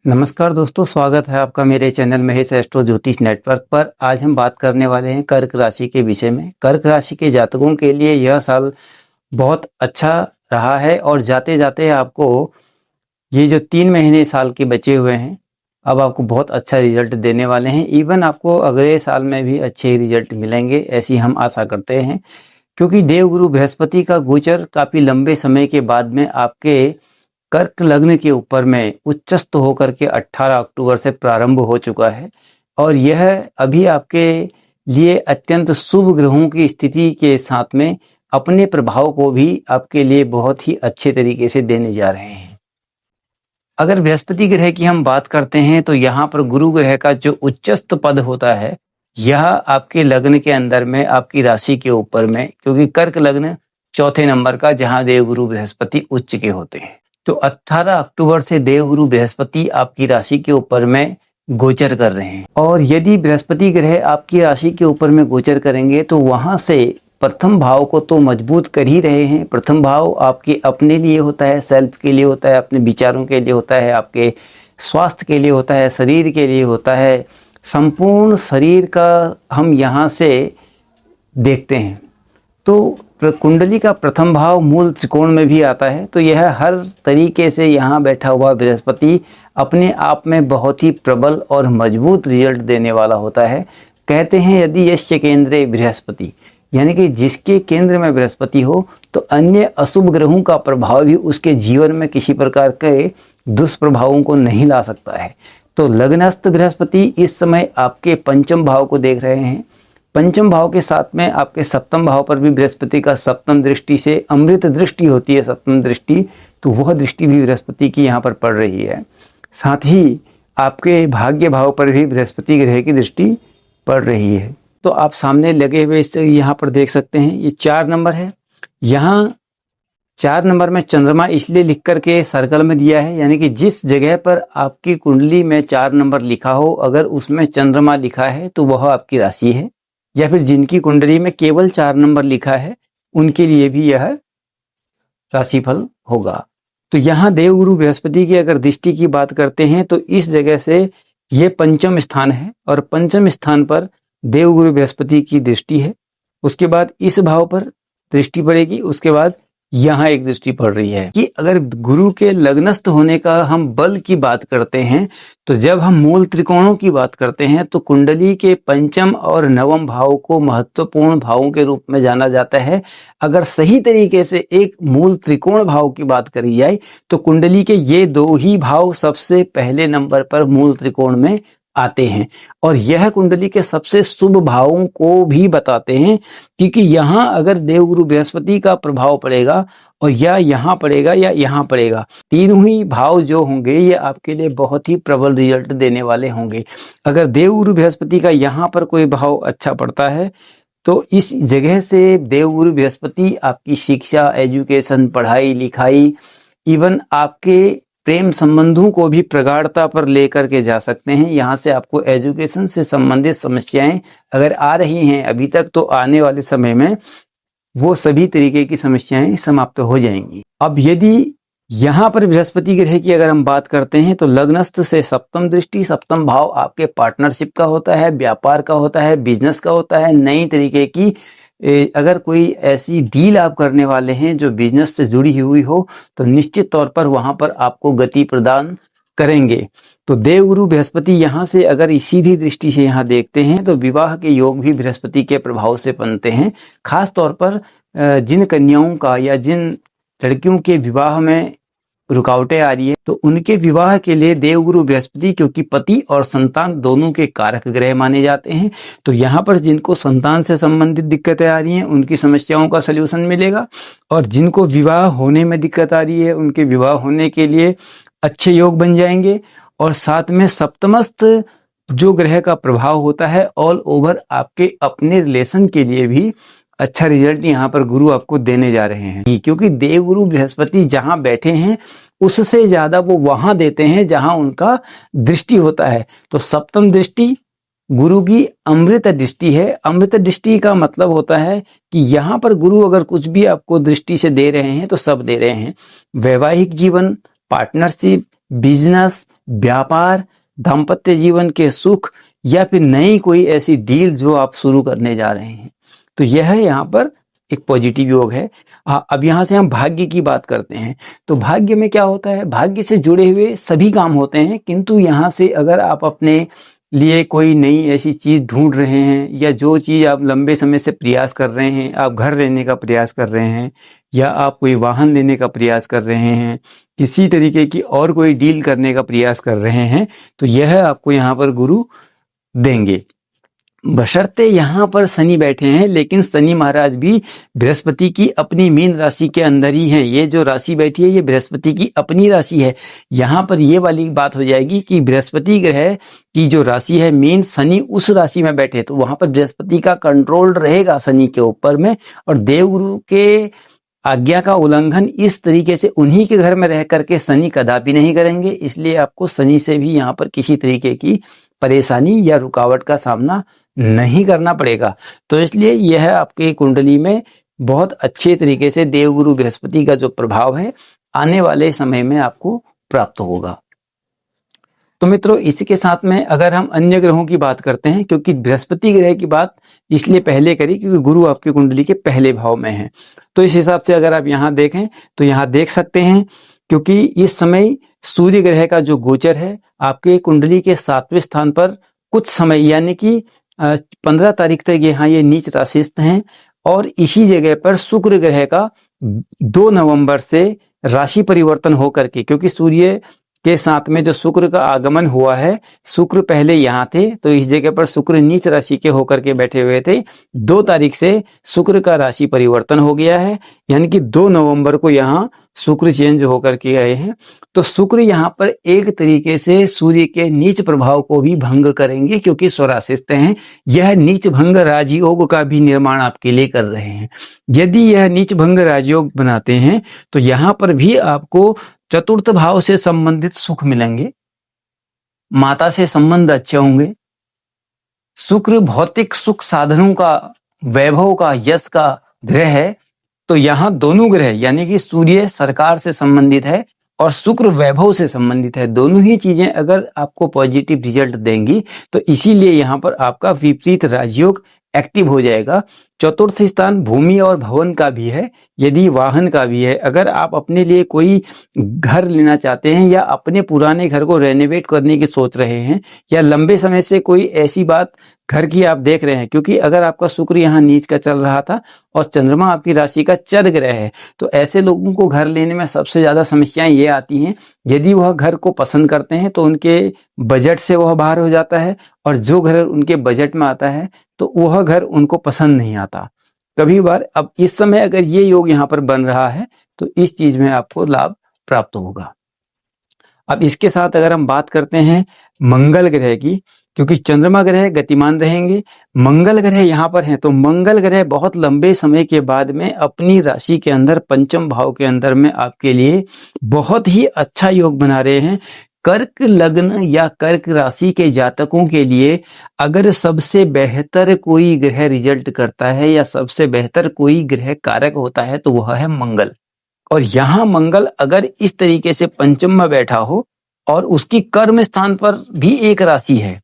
नमस्कार दोस्तों, स्वागत है आपका मेरे चैनल महेश एस्ट्रो ज्योतिष नेटवर्क पर। आज हम बात करने वाले हैं कर्क राशि के विषय में। कर्क राशि के जातकों के लिए यह साल बहुत अच्छा रहा है और जाते जाते आपको ये जो 3 महीने साल के बचे हुए हैं, अब आपको बहुत अच्छा रिजल्ट देने वाले हैं। इवन आपको अगले साल में भी अच्छे रिजल्ट मिलेंगे, ऐसी हम आशा करते हैं, क्योंकि देवगुरु बृहस्पति का गोचर काफ़ी लंबे समय के बाद में आपके कर्क लग्न के ऊपर में उच्चस्थ होकर के 18 अक्टूबर से प्रारंभ हो चुका है और यह अभी आपके लिए अत्यंत शुभ ग्रहों की स्थिति के साथ में अपने प्रभाव को भी आपके लिए बहुत ही अच्छे तरीके से देने जा रहे हैं। अगर बृहस्पति ग्रह की हम बात करते हैं तो यहाँ पर गुरु ग्रह का जो उच्चस्थ पद होता है, यह आपके लग्न के अंदर में आपकी राशि के ऊपर में, क्योंकि कर्क लग्न चौथे नंबर का जहाँ देवगुरु बृहस्पति उच्च के होते हैं, तो 18 अक्टूबर से देवगुरु बृहस्पति आपकी राशि के ऊपर में गोचर कर रहे हैं। और यदि बृहस्पति ग्रह आपकी राशि के ऊपर में गोचर करेंगे तो वहां से प्रथम भाव को तो मजबूत कर ही रहे हैं। प्रथम भाव आपके अपने लिए होता है, सेल्फ के लिए होता है, अपने विचारों के लिए होता है, आपके स्वास्थ्य के लिए होता है, शरीर के लिए होता है। संपूर्ण शरीर का हम यहाँ से देखते हैं तो कुंडली का प्रथम भाव मूल त्रिकोण में भी आता है, तो यह हर तरीके से यहाँ बैठा हुआ बृहस्पति अपने आप में बहुत ही प्रबल और मजबूत रिजल्ट देने वाला होता है। कहते हैं यदि यस्य केंद्रे बृहस्पति, यानी कि जिसके केंद्र में बृहस्पति हो तो अन्य अशुभ ग्रहों का प्रभाव भी उसके जीवन में किसी प्रकार के दुष्प्रभावों को नहीं ला सकता है। तो लग्नस्थ बृहस्पति इस समय आपके पंचम भाव को देख रहे हैं। पंचम भाव के साथ में आपके सप्तम भाव पर भी बृहस्पति का सप्तम दृष्टि से अमृत दृष्टि होती है, सप्तम दृष्टि, तो वह दृष्टि भी बृहस्पति की यहाँ पर पड़ रही है। साथ ही आपके भाग्य भाव पर भी बृहस्पति ग्रह की दृष्टि पड़ रही है। तो आप सामने लगे हुए इस यहाँ पर देख सकते हैं, ये 4 नंबर है। यहाँ 4 नंबर में चंद्रमा इसलिए लिख करके सर्कल में दिया है, यानी कि जिस जगह पर आपकी कुंडली में 4 नंबर लिखा हो, अगर उसमें चंद्रमा लिखा है तो वह आपकी राशि है, या फिर जिनकी कुंडली में केवल 4 नंबर लिखा है उनके लिए भी यह राशिफल होगा। तो यहाँ देवगुरु बृहस्पति की अगर दृष्टि की बात करते हैं तो इस जगह से ये पंचम स्थान है और पंचम स्थान पर देवगुरु बृहस्पति की दृष्टि है। उसके बाद इस भाव पर दृष्टि पड़ेगी, उसके बाद यहाँ एक दृष्टि पड़ रही है कि अगर गुरु के लग्नस्थ होने का हम बल की बात करते हैं तो जब हम मूल त्रिकोणों की बात करते हैं तो कुंडली के पंचम और नवम भाव को महत्वपूर्ण भावों के रूप में जाना जाता है। अगर सही तरीके से एक मूल त्रिकोण भाव की बात करी जाए तो कुंडली के ये 2 ही भाव सबसे पहले नंबर पर मूल त्रिकोण में आते हैं और यह कुंडली के सबसे शुभ भावों को भी बताते हैं, क्योंकि यहाँ अगर देवगुरु बृहस्पति का प्रभाव पड़ेगा और या यहाँ पड़ेगा या यहाँ पड़ेगा, तीनों ही भाव जो होंगे ये आपके लिए बहुत ही प्रबल रिजल्ट देने वाले होंगे। अगर देवगुरु बृहस्पति का यहाँ पर कोई भाव अच्छा पड़ता है तो इस जगह से देवगुरु बृहस्पति आपकी शिक्षा, एजुकेशन, पढ़ाई लिखाई, इवन आपके प्रेम संबंधों को भी प्रगाढ़ता पर लेकर के जा सकते हैं। यहाँ से आपको एजुकेशन से संबंधित समस्याएं अगर आ रही हैं अभी तक, तो आने वाले समय में वो सभी तरीके की समस्याएं समाप्त हो जाएंगी। अब यदि यहाँ पर बृहस्पति ग्रह की अगर हम बात करते हैं तो लग्नस्थ से सप्तम दृष्टि, सप्तम भाव आपके पार्टनरशिप का होता है, व्यापार का होता है, बिजनेस का होता है, नई तरीके की अगर कोई ऐसी डील आप करने वाले हैं जो बिजनेस से जुड़ी हुई हो तो निश्चित तौर पर वहां पर आपको गति प्रदान करेंगे। तो देवगुरु बृहस्पति यहाँ से अगर सीधी दृष्टि से यहाँ देखते हैं तो विवाह के योग भी बृहस्पति के प्रभाव से बनते हैं। खास तौर पर जिन कन्याओं का या जिन लड़कियों के विवाह में रुकावटें आ रही है तो उनके विवाह के लिए देवगुरु बृहस्पति, क्योंकि पति और संतान दोनों के कारक ग्रह माने जाते हैं, तो यहाँ पर जिनको संतान से संबंधित दिक्कतें आ रही हैं उनकी समस्याओं का सलूशन मिलेगा और जिनको विवाह होने में दिक्कत आ रही है उनके विवाह होने के लिए अच्छे योग बन जाएंगे। और साथ में सप्तमस्थ जो ग्रह का प्रभाव होता है ऑल ओवर आपके अपने रिलेशन के लिए भी अच्छा रिजल्ट यहाँ पर गुरु आपको देने जा रहे हैं, क्योंकि देवगुरु बृहस्पति जहाँ बैठे हैं उससे ज्यादा वो वहां देते हैं जहां उनका दृष्टि होता है। तो सप्तम दृष्टि गुरु की अमृत दृष्टि है। अमृत दृष्टि का मतलब होता है कि यहाँ पर गुरु अगर कुछ भी आपको दृष्टि से दे रहे हैं तो सब दे रहे हैं। वैवाहिक जीवन, पार्टनरशिप, बिजनेस, व्यापार, दाम्पत्य जीवन के सुख या फिर नई कोई ऐसी डील जो आप शुरू करने जा रहे हैं। तो यह यहाँ पर एक पॉजिटिव योग है। अब यहाँ से हम भाग्य की बात करते हैं। तो भाग्य में क्या होता है, भाग्य से जुड़े हुए सभी काम होते हैं, किंतु यहाँ से अगर आप अपने लिए कोई नई ऐसी चीज़ ढूंढ रहे हैं या जो चीज़ आप लंबे समय से प्रयास कर रहे हैं, आप घर लेने का प्रयास कर रहे हैं या आप कोई वाहन लेने का प्रयास कर रहे हैं, किसी तरीके की और कोई डील करने का प्रयास कर रहे हैं, तो यह आपको यहाँ पर गुरु देंगे। बशर्ते यहाँ पर शनि बैठे हैं, लेकिन शनि महाराज भी बृहस्पति की अपनी मीन राशि के अंदर ही हैं। ये जो राशि बैठी है ये बृहस्पति की अपनी राशि है। यहाँ पर ये वाली बात हो जाएगी कि बृहस्पति ग्रह की जो राशि है मीन, शनि उस राशि में बैठे तो वहां पर बृहस्पति का कंट्रोल रहेगा शनि के ऊपर में, और देवगुरु के आज्ञा का उल्लंघन इस तरीके से उन्हीं के घर में रह करके शनि कदापि नहीं करेंगे। इसलिए आपको शनि से भी यहाँ पर किसी तरीके की परेशानी या रुकावट का सामना नहीं करना पड़ेगा। तो इसलिए यह आपके कुंडली में बहुत अच्छे तरीके से देवगुरु बृहस्पति का जो प्रभाव है आने वाले समय में आपको प्राप्त होगा। तो मित्रों, इसी के साथ में अगर हम अन्य ग्रहों की बात करते हैं, क्योंकि बृहस्पति ग्रह की बात इसलिए पहले करी क्योंकि गुरु आपकी कुंडली के पहले भाव में है। तो इस हिसाब से अगर आप यहाँ देखें तो यहाँ देख सकते हैं, क्योंकि इस समय सूर्य ग्रह का जो गोचर है आपके कुंडली के 7वें स्थान पर कुछ समय यानी कि 15 तारीख तक यहाँ ये नीच राशिस्थ हैं, और इसी जगह पर शुक्र ग्रह का 2 नवंबर से राशि परिवर्तन होकर के, क्योंकि सूर्य के साथ में जो शुक्र का आगमन हुआ है, शुक्र पहले यहाँ थे तो इस जगह पर शुक्र नीच राशि के होकर के बैठे हुए थे। 2 तारीख से शुक्र का राशि परिवर्तन हो गया है, यानी कि 2 नवंबर को यहाँ शुक्र चेंज होकर के आए हैं। तो शुक्र यहाँ पर एक तरीके से सूर्य के नीच प्रभाव को भी भंग करेंगे, क्योंकि स्वराशिस्थ हैं। यह नीच भंग राजयोग का भी निर्माण आपके लिए कर रहे हैं। यदि यह नीच भंग राजयोग बनाते हैं तो यहाँ पर भी आपको चतुर्थ भाव से संबंधित सुख मिलेंगे, माता से संबंध अच्छे होंगे। शुक्र भौतिक सुख साधनों का, वैभव का, यश का ग्रह है। तो यहाँ दोनों ग्रह यानी कि सूर्य सरकार से संबंधित है और शुक्र वैभव से संबंधित है। दोनों ही चीजें अगर आपको पॉजिटिव रिजल्ट देंगी तो इसीलिए यहाँ पर आपका विपरीत राजयोग एक्टिव हो जाएगा। चतुर्थ स्थान भूमि और भवन का भी है, यदि वाहन का भी है। अगर आप अपने लिए कोई घर लेना चाहते हैं या अपने पुराने घर को रेनोवेट करने की सोच रहे हैं या लंबे समय से कोई ऐसी बात घर की आप देख रहे हैं, क्योंकि अगर आपका शुक्र यहाँ नीच का चल रहा था और चंद्रमा आपकी राशि का चर ग्रह है, तो ऐसे लोगों को घर लेने में सबसे ज्यादा समस्याएं ये आती हैं। यदि वह घर को पसंद करते हैं तो उनके बजट से वह बाहर हो जाता है, और जो घर उनके बजट में आता है तो वह घर उनको पसंद नहीं आता कभी बार। अब इस समय अगर ये योग यहाँ पर बन रहा है तो इस चीज में आपको लाभ प्राप्त होगा। अब इसके साथ अगर हम बात करते हैं मंगल ग्रह की, क्योंकि चंद्रमा ग्रह गतिमान रहेंगे, मंगल ग्रह यहाँ पर हैं, तो मंगल ग्रह बहुत लंबे समय के बाद में अपनी राशि के अंदर पंचम भाव के अंदर में आपके लिए बहुत ही अच्छा योग बना रहे हैं। कर्क लग्न या कर्क राशि के जातकों के लिए अगर सबसे बेहतर कोई ग्रह रिजल्ट करता है या सबसे बेहतर कोई ग्रह कारक होता है तो वह है मंगल। और यहाँ मंगल अगर इस तरीके से पंचम में बैठा हो और उसकी कर्म स्थान पर भी एक राशि है,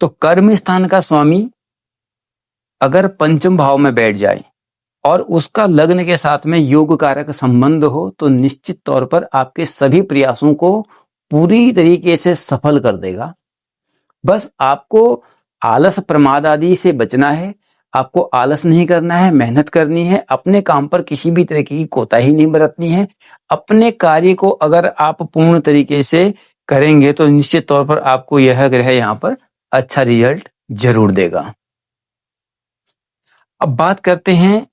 तो कर्म स्थान का स्वामी अगर पंचम भाव में बैठ जाए और उसका लग्न के साथ में योग कारक संबंध हो तो निश्चित तौर पर आपके सभी प्रयासों को पूरी तरीके से सफल कर देगा। बस आपको आलस प्रमाद आदि से बचना है, आपको आलस नहीं करना है, मेहनत करनी है, अपने काम पर किसी भी तरह की कोताही नहीं बरतनी है। अपने कार्य को अगर आप पूर्ण तरीके से करेंगे तो निश्चित तौर पर आपको यह ग्रह यहाँ पर अच्छा रिजल्ट जरूर देगा। अब बात करते हैं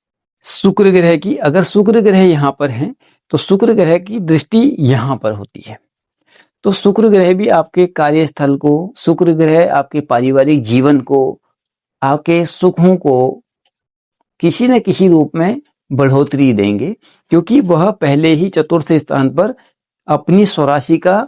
शुक्र ग्रह की। अगर शुक्र ग्रह यहाँ पर है तो शुक्र ग्रह की दृष्टि यहाँ पर होती है, तो शुक्र ग्रह भी आपके कार्यस्थल को, शुक्र ग्रह आपके पारिवारिक जीवन को, आपके सुखों को किसी न किसी रूप में बढ़ोतरी देंगे, क्योंकि वह पहले ही चतुर्थ स्थान पर अपनी स्वराशि का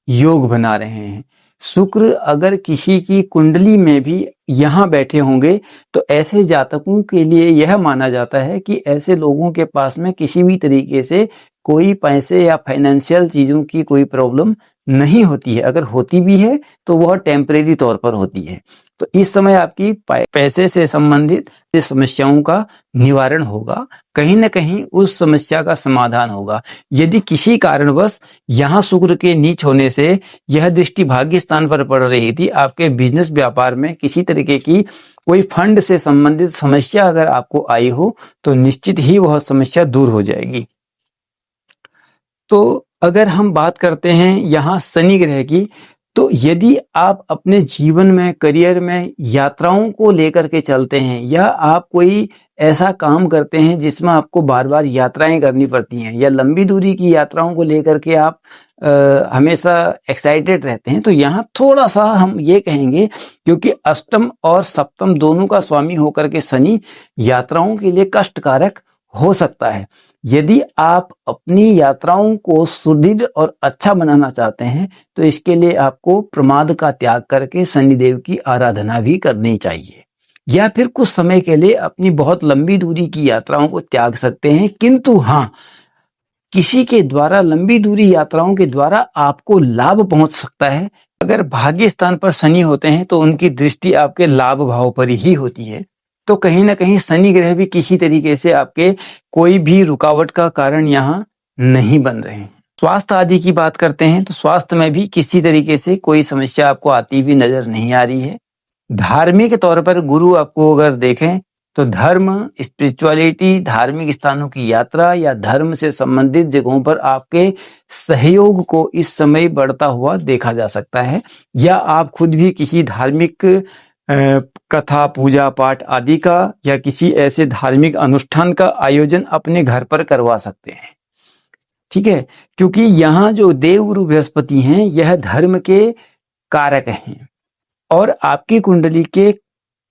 योग बना रहे हैं। शुक्र अगर किसी की कुंडली में भी यहाँ बैठे होंगे तो ऐसे जातकों के लिए यह माना जाता है कि ऐसे लोगों के पास में किसी भी तरीके से कोई पैसे या फाइनेंशियल चीजों की कोई प्रॉब्लम नहीं होती है, अगर होती भी है तो वह टेम्परेरी तौर पर होती है। तो इस समय आपकी पैसे से संबंधित समस्याओं का निवारण होगा, कहीं न कहीं उस समस्या का समाधान होगा। यदि किसी कारणवश यहाँ शुक्र के नीच होने से यह दृष्टि भाग्य स्थान पर पड़ रही थी, आपके बिजनेस व्यापार में किसी तरीके की कोई फंड से संबंधित समस्या अगर आपको आई हो, तो निश्चित ही वह समस्या दूर हो जाएगी। तो अगर हम बात करते हैं यहाँ शनि ग्रह की, तो यदि आप अपने जीवन में, करियर में यात्राओं को लेकर के चलते हैं, या आप कोई ऐसा काम करते हैं जिसमें आपको बार-बार यात्राएं करनी पड़ती हैं, या लंबी दूरी की यात्राओं को लेकर के आप हमेशा एक्साइटेड रहते हैं, तो यहाँ थोड़ा-सा हम ये कहेंगे, क्योंकि अष्टम और सप्तम दोनों का स्वामी होकर के शनि यात्राओं के लिए कष्टकारक हो सकता है। यदि आप अपनी यात्राओं को सुदृढ़ और अच्छा बनाना चाहते हैं, तो इसके लिए आपको प्रमाद का त्याग करके शनिदेव की आराधना भी करनी चाहिए, या फिर कुछ समय के लिए अपनी बहुत लंबी दूरी की यात्राओं को त्याग सकते हैं। किंतु हाँ, किसी के द्वारा, लंबी दूरी यात्राओं के द्वारा आपको लाभ पहुंच सकता है। अगर भाग्य स्थान पर शनि होते हैं तो उनकी दृष्टि आपके लाभ भाव पर ही होती है, तो कहीं ना कहीं शनि ग्रह भी किसी तरीके से आपके कोई भी रुकावट का कारण यहाँ नहीं बन रहे हैं। स्वास्थ्य आदि की बात करते हैं तो स्वास्थ्य में भी किसी तरीके से कोई समस्या आपको आती हुई नजर नहीं आ रही है। धार्मिक तौर पर गुरु आपको अगर देखें तो धर्म, स्पिरिचुअलिटी, धार्मिक स्थानों की यात्रा या धर्म से संबंधित जगहों पर आपके सहयोग को इस समय बढ़ता हुआ देखा जा सकता है, या आप खुद भी किसी धार्मिक कथा, पूजा पाठ आदि का या किसी ऐसे धार्मिक अनुष्ठान का आयोजन अपने घर पर करवा सकते हैं। ठीक है, क्योंकि यहाँ जो देवगुरु बृहस्पति हैं यह धर्म के कारक हैं, और आपकी कुंडली के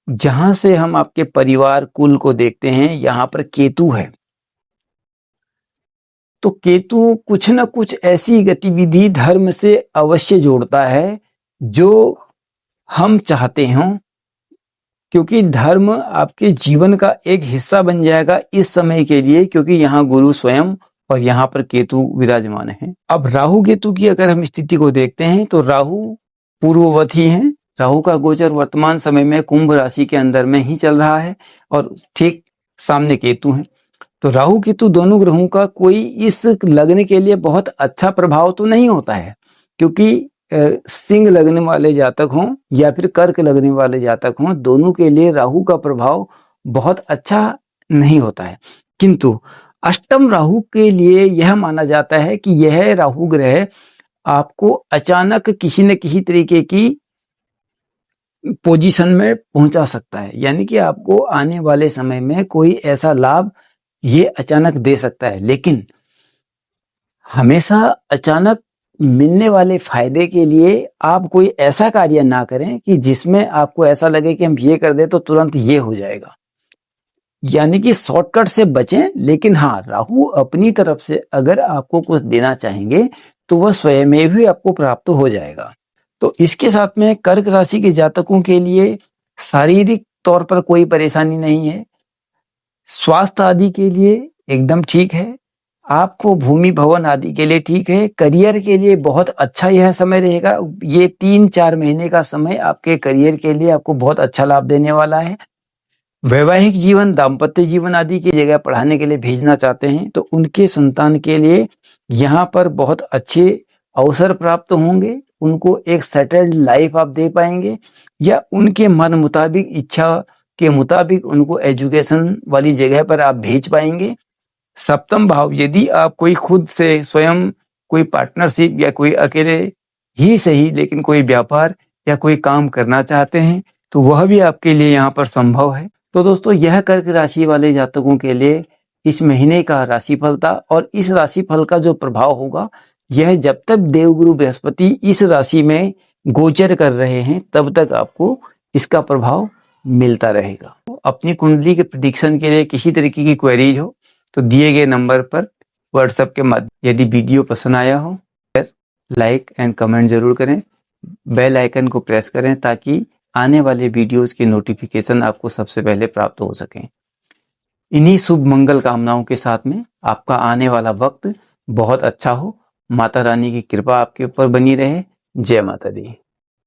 जहां से हम आपके परिवार कुल को देखते हैं, यहाँ पर केतु है। तो केतु कुछ न कुछ ऐसी गतिविधि धर्म से अवश्य जोड़ता है जो हम चाहते हों, क्योंकि धर्म आपके जीवन का एक हिस्सा बन जाएगा इस समय के लिए, क्योंकि यहाँ गुरु स्वयं और यहाँ पर केतु विराजमान है। अब राहु केतु की अगर हम स्थिति को देखते हैं तो राहु पूर्ववत ही है। राहु का गोचर वर्तमान समय में कुंभ राशि के अंदर में ही चल रहा है, और ठीक सामने केतु है। तो राहु केतु दोनों ग्रहों का कोई इस लग्न के लिए बहुत अच्छा प्रभाव तो नहीं होता है, क्योंकि सिंह लगने वाले जातक हों या फिर कर्क लगने वाले जातक हों, दोनों के लिए राहु का प्रभाव बहुत अच्छा नहीं होता है। किंतु अष्टम राहु के लिए यह माना जाता है कि यह राहु ग्रह आपको अचानक किसी न किसी तरीके की पोजीशन में पहुंचा सकता है, यानी कि आपको आने वाले समय में कोई ऐसा लाभ ये अचानक दे सकता है। लेकिन हमेशा अचानक मिलने वाले फायदे के लिए आप कोई ऐसा कार्य ना करें कि जिसमें आपको ऐसा लगे कि हम ये कर दे तो तुरंत ये हो जाएगा, यानी कि शॉर्टकट से बचें। लेकिन हाँ, राहु अपनी तरफ से अगर आपको कुछ देना चाहेंगे तो वह स्वयं भी आपको प्राप्त हो जाएगा। तो इसके साथ में कर्क राशि के जातकों के लिए शारीरिक तौर पर कोई परेशानी नहीं है, स्वास्थ्य आदि के लिए एकदम ठीक है, आपको भूमि भवन आदि के लिए ठीक है, करियर के लिए बहुत अच्छा यह समय रहेगा। ये 3-4 महीने का समय आपके करियर के लिए आपको बहुत अच्छा लाभ देने वाला है। वैवाहिक जीवन, दाम्पत्य जीवन आदि की जगह पढ़ाने के लिए भेजना चाहते हैं तो उनके संतान के लिए यहाँ पर बहुत अच्छे अवसर प्राप्त होंगे, उनको एक सेटल्ड लाइफ आप दे पाएंगे, या उनके मन मुताबिक, इच्छा के मुताबिक उनको एजुकेशन वाली जगह पर आप भेज पाएंगे। सप्तम भाव, यदि आप कोई खुद से स्वयं कोई पार्टनरशिप या कोई अकेले ही सही लेकिन कोई व्यापार या कोई काम करना चाहते हैं तो वह भी आपके लिए यहाँ पर संभव है। तो दोस्तों, यह कर्क राशि वाले जातकों के लिए इस महीने का राशिफल था, और इस राशिफल का जो प्रभाव होगा यह जब तक देवगुरु बृहस्पति इस राशि में गोचर कर रहे हैं तब तक आपको इसका प्रभाव मिलता रहेगा। अपनी कुंडली के प्रेडिक्शन के लिए किसी तरीके की क्वेरीज हो तो दिए गए नंबर पर व्हाट्सएप के माध्यम, यदि वीडियो पसंद आया हो लाइक एंड कमेंट जरूर करें, बेल आइकन को प्रेस करें ताकि आने वाले वीडियोस की नोटिफिकेशन आपको सबसे पहले प्राप्त हो सकें। इन्हीं शुभ मंगल कामनाओं के साथ में आपका आने वाला वक्त बहुत अच्छा हो माता रानी की कृपा आपके ऊपर बनी रहे। जय माता दी।